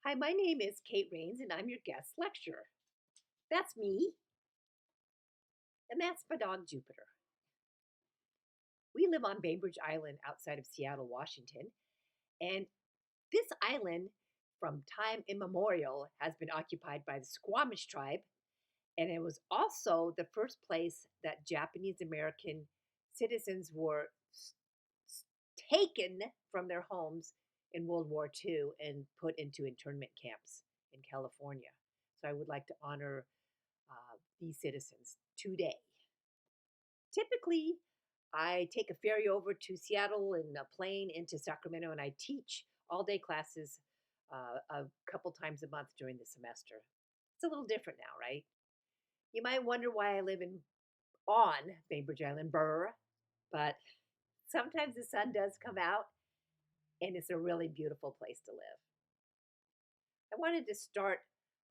Hi, my name is Kate Rains, and I'm your guest lecturer. That's me, and that's my dog Jupiter. We live on Bainbridge Island outside of Seattle, Washington, and this island, from time immemorial, has been occupied by the Squamish tribe, and it was also the first place that Japanese American citizens were taken from their homes in World War II and put into internment camps in California. So I would like to honor these citizens today. Typically, I take a ferry over to Seattle and a plane into Sacramento, and I teach all day classes a couple times a month during the semester. It's a little different now, right? You might wonder why I live in on Bainbridge Island, Burr, but sometimes the sun does come out, and it's a really beautiful place to live. I wanted to start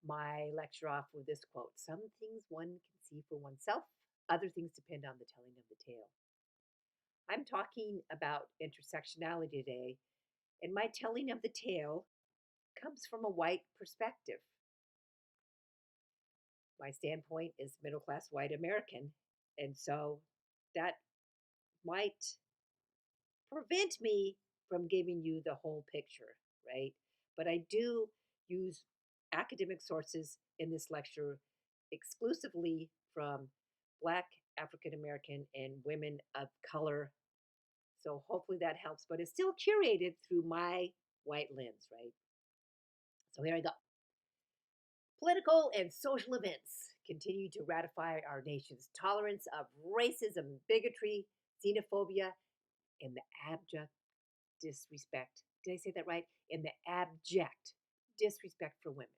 my lecture off with this quote: "Some things one can see for oneself, other things depend on the telling of the tale." I'm talking about intersectionality today, and my telling of the tale comes from a white perspective. My standpoint is middle class white American, and so that might prevent me from giving you the whole picture, right? But I do use academic sources in this lecture exclusively from Black, African American, and women of color. So hopefully that helps, but it's still curated through my white lens, right? So here I go. Political and social events continue to ratify our nation's tolerance of racism, bigotry, xenophobia, and the abject disrespect. Did I say that right? And the abject disrespect for women.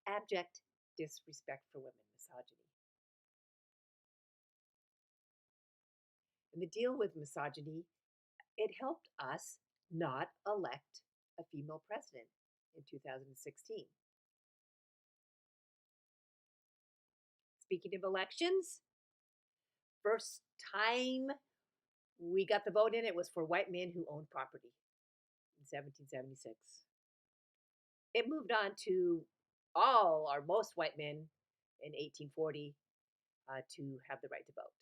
Abject disrespect for women, misogyny. And the deal with misogyny, it helped us not elect a female president in 2016. Speaking of elections, first time we got the vote in, it was for white men who owned property in 1776. It moved on to all or most white men in 1840 to have the right to vote.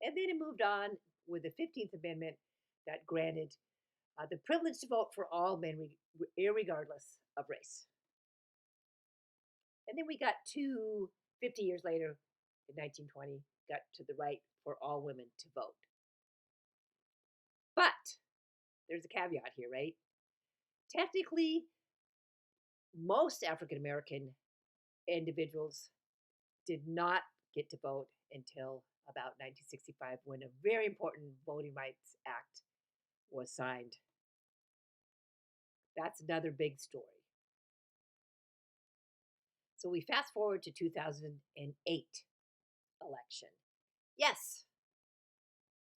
And then it moved on with the 15th Amendment that granted the privilege to vote for all men, regardless of race. And then we got to 50 years later, in 1920, got to the right for all women to vote. But there's a caveat here, right? Technically, most African American individuals did not get to vote until about 1965 when a very important Voting Rights Act was signed. That's another big story. So we fast forward to 2008 election. Yes,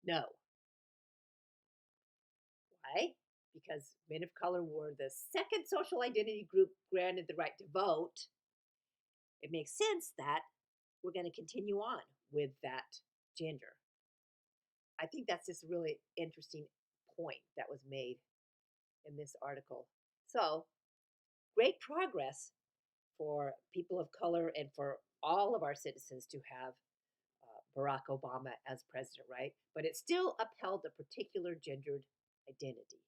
no. Why? Because men of color were the second social identity group granted the right to vote. It makes sense that we're going to continue on with that gender. I think that's just a really interesting point that was made in this article. So, great progress for people of color and for all of our citizens to have Barack Obama as president, right? But it still upheld a particular gendered identity.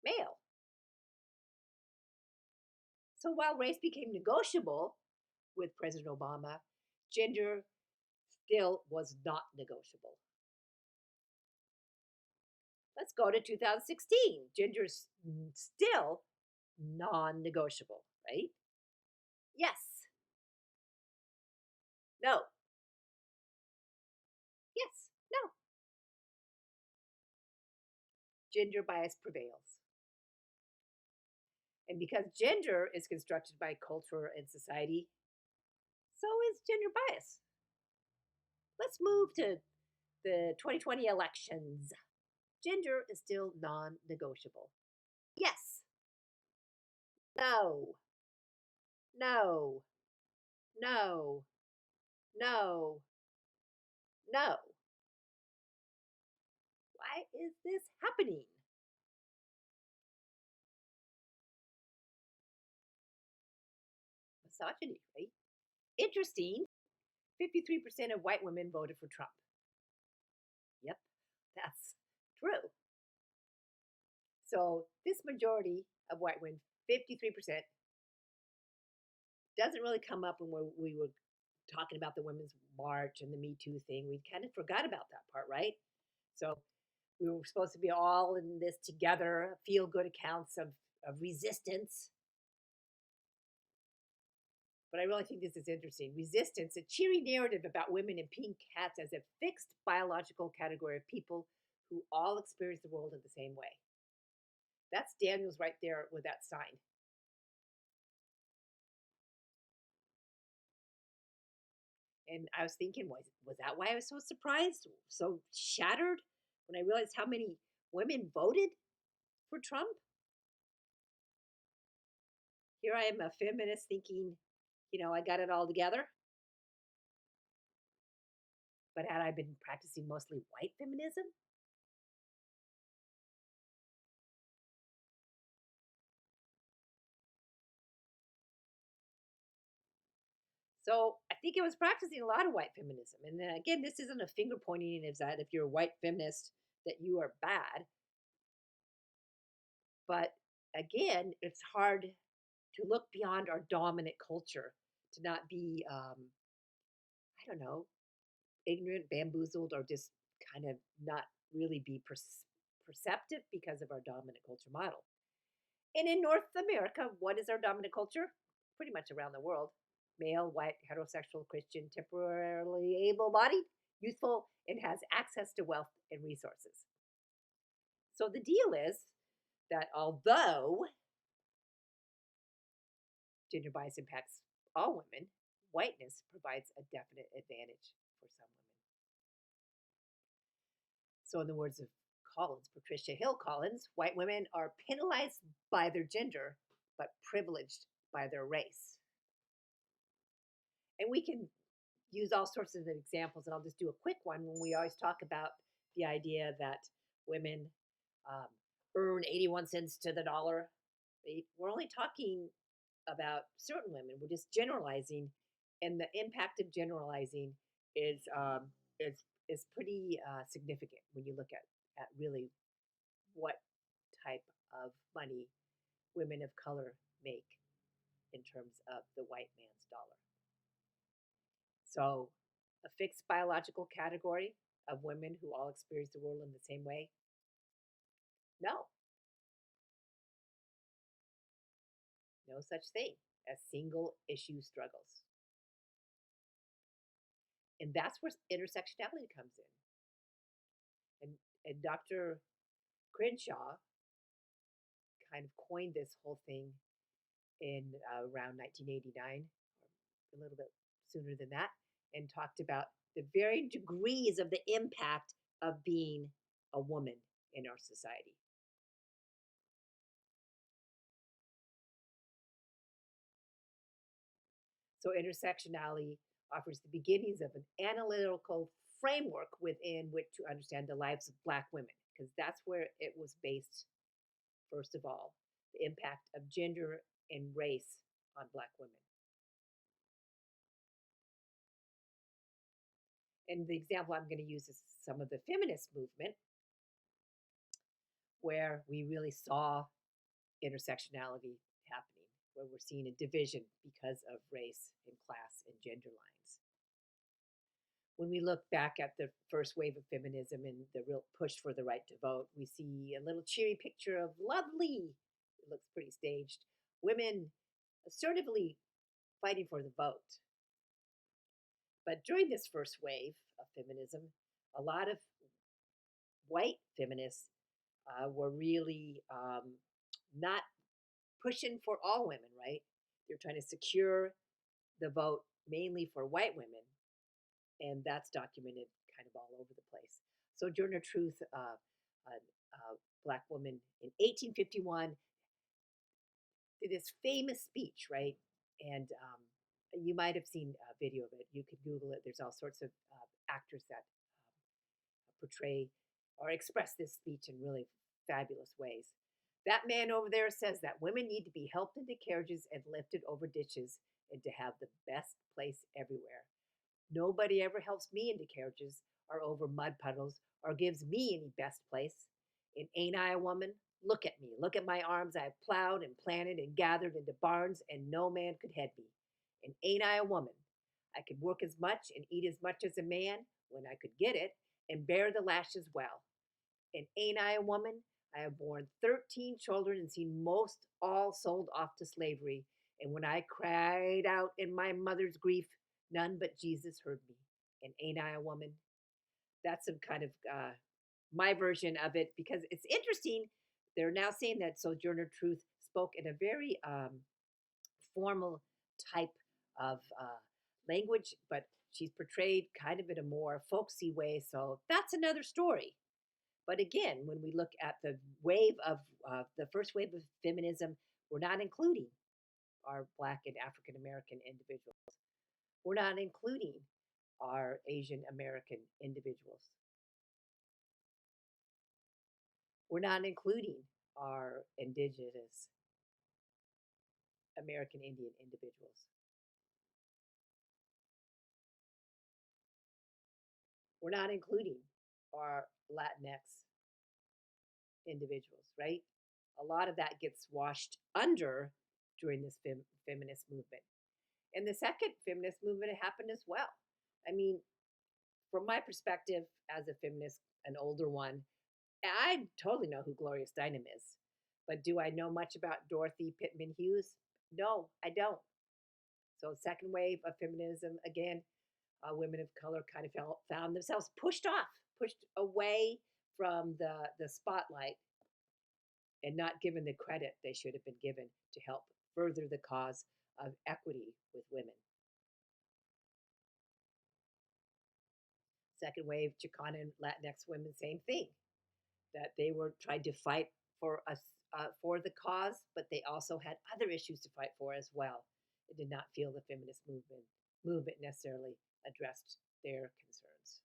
Male. So while race became negotiable with President Obama, gender still was not negotiable. Let's go to 2016. Gender's still non negotiable, right? Yes, no, yes, no. Gender bias prevails. And because gender is constructed by culture and society, so is gender bias. Let's move to the 2020 elections. Gender is still non negotiable. Yes, no, no, no, no, no. Why is this happening? Misogyny, right? Interesting. 53% of white women voted for Trump. Yep, that's true. So this majority of white women, 53%, doesn't really come up when we were talking about the Women's March and the Me Too thing. We kind of forgot about that part, right? So we were supposed to be all in this together, feel good accounts of resistance. But I really think this is interesting. Resistance, a cheery narrative about women in pink hats as a fixed biological category of people who all experience the world in the same way. That's Daniel's right there with that sign. And I was thinking, was that why I was so surprised, so shattered when I realized how many women voted for Trump? Here I am, a feminist, thinking, I got it all together. But had I been practicing mostly white feminism? So I think I was practicing a lot of white feminism. And then again, this isn't a finger pointing as that if you're a white feminist that you are bad. But again, it's hard to look beyond our dominant culture, to not be, I don't know, ignorant, bamboozled, or just kind of not really be perceptive because of our dominant culture model. And in North America, what is our dominant culture? Pretty much around the world: male, white, heterosexual, Christian, temporarily able bodied, youthful, and has access to wealth and resources. So the deal is that although gender bias impacts all women, whiteness provides a definite advantage for some women. So, in the words of Collins, Patricia Hill Collins, white women are penalized by their gender, but privileged by their race. And we can use all sorts of examples, and I'll just do a quick one when we always talk about the idea that women um, earn 81 cents to the dollar. Right? We're only talking about certain women. We're just generalizing, and the impact of generalizing is is pretty significant when you look at really what type of money women of color make in terms of the white man's dollar. So, a fixed biological category of women who all experience the world in the same way? No, no such thing as single issue struggles. And that's where intersectionality comes in. And Dr. Crenshaw kind of coined this whole thing in around 1989, or a little bit sooner than that, and talked about the varying degrees of the impact of being a woman in our society. So, intersectionality offers the beginnings of an analytical framework within which to understand the lives of Black women, because that's where it was based, first of all, the impact of gender and race on Black women. And the example I'm going to use is some of the feminist movement, where we really saw intersectionality happening, where we're seeing a division because of race and class and gender lines. When we look back at the first wave of feminism and the real push for the right to vote, we see a little cheery picture of lovely, it looks pretty staged, women assertively fighting for the vote. But during this first wave of feminism, a lot of white feminists were really not pushing for all women, right? They're trying to secure the vote mainly for white women, and that's documented kind of all over the place. Sojourner Truth, a black woman in 1851, did this famous speech, right? And you might have seen a video of it. You could Google it. There's all sorts of actors that portray or express this speech in really fabulous ways. That man over there says that women need to be helped into carriages and lifted over ditches and to have the best place everywhere. Nobody ever helps me into carriages or over mud puddles or gives me any best place. And ain't I a woman? Look at me. Look at my arms. I have plowed and planted and gathered into barns, and no man could head me. And ain't I a woman? I could work as much and eat as much as a man when I could get it, and bear the lashes well. And ain't I a woman? I have borne 13 children and seen most all sold off to slavery. And when I cried out in my mother's grief, none but Jesus heard me. And ain't I a woman? That's some kind of my version of it because it's interesting. They're now saying that Sojourner Truth spoke in a very formal type of language, but she's portrayed kind of in a more folksy way. So that's another story. But again, when we look at the wave of the first wave of feminism, we're not including our Black and African American individuals. We're not including our Asian American individuals. We're not including our Indigenous American Indian individuals. We're not including our Latinx individuals, right? A lot of that gets washed under during this feminist movement. And the second feminist movement happened as well. I mean, from my perspective as a feminist, an older one, I totally know who Gloria Steinem is. But do I know much about Dorothy Pittman Hughes? No, I don't. So, second wave of feminism, again, women of color kind of found themselves pushed off, pushed away from the spotlight and not given the credit they should have been given to help further the cause of equity with women. Second wave Chicana and Latinx women, same thing. That they were trying to fight for us for the cause, but they also had other issues to fight for as well. It did not feel the feminist movement necessarily addressed their concerns.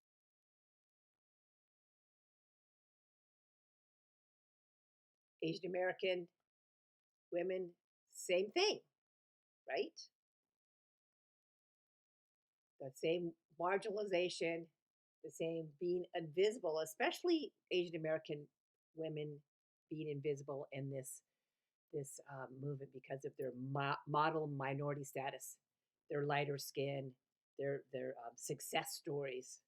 Asian American women, same thing, right? The same marginalization, the same being invisible, especially Asian American women being invisible in this movement because of their model minority status, their lighter skin, their success stories.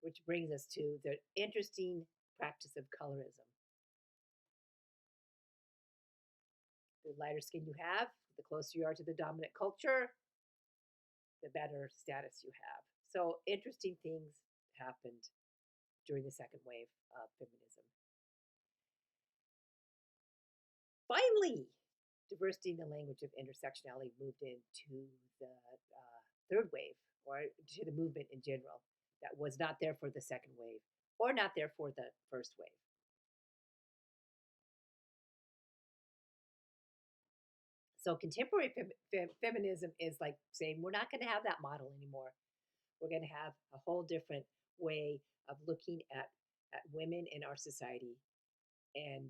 Which brings us to the interesting practice of colorism. The lighter skin you have, the closer you are to the dominant culture, the better status you have. So interesting things happened during the second wave of feminism. Finally, diversity in the language of intersectionality moved into the third wave or to the movement in general that was not there for the second wave or not there for the first wave. So contemporary feminism is like saying we're not going to have that model anymore. We're going to have a whole different way of looking at women in our society and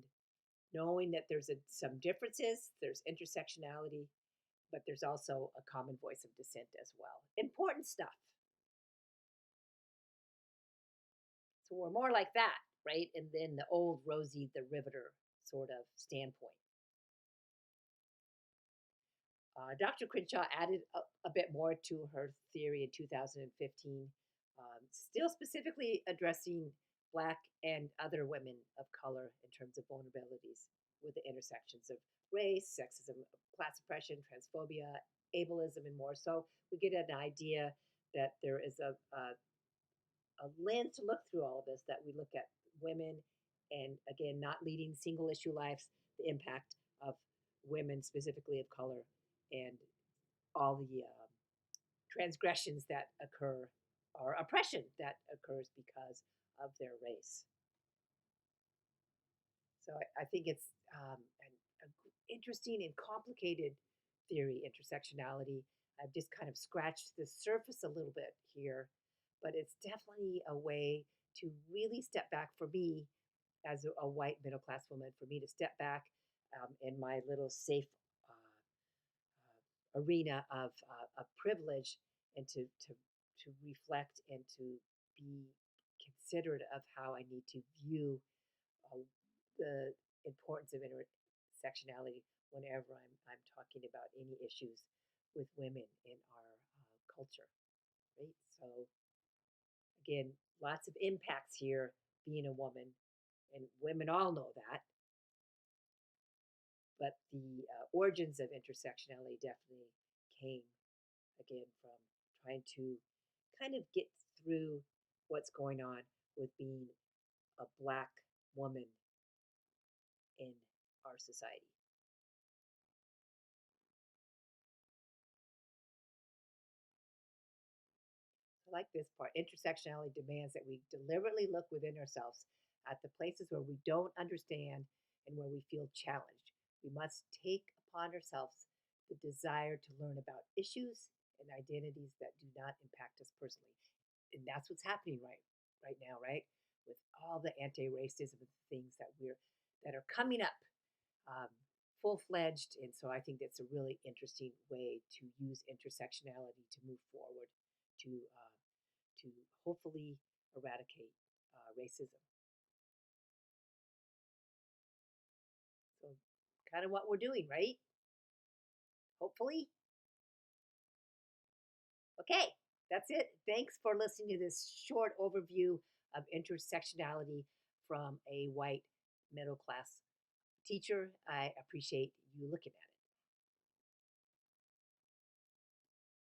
knowing that there's some differences, there's intersectionality, but there's also a common voice of dissent as well. Important stuff. So we're more like that, right? And then the old Rosie the Riveter sort of standpoint. Dr. Crenshaw added a bit more to her theory in 2015, still specifically addressing Black and other women of color in terms of vulnerabilities with the intersections of race, sexism, class oppression, transphobia, ableism, and more. So we get an idea that there is a lens to look through all of this, that we look at women and, again, not leading single issue lives, the impact of women, specifically of color, and all the transgressions that occur or oppression that occurs because of their race. So I think it's an interesting and complicated theory, intersectionality. I've just kind of scratched the surface a little bit here, but it's definitely a way to really step back for me as a white middle class woman, for me to step back in my little safe arena of privilege and to reflect and to be considerate of how I need to view uh, the importance of intersectionality whenever I'm talking about any issues with women in our culture, right? So, again, lots of impacts here being a woman, and women all know that. But the origins of intersectionality definitely came again from trying to kind of get through what's going on with being a black woman in our society. I like this part. Intersectionality demands that we deliberately look within ourselves at the places where we don't understand and where we feel challenged. We must take upon ourselves the desire to learn about issues and identities that do not impact us personally. And that's what's happening right now, right? With all the anti-racism things that are coming up um, full fledged. And so I think that's a really interesting way to use intersectionality to move forward to hopefully eradicate racism. So, kind of what we're doing, right? Hopefully. Okay, that's it. Thanks for listening to this short overview of intersectionality from a white middle class teacher. I appreciate you looking at it.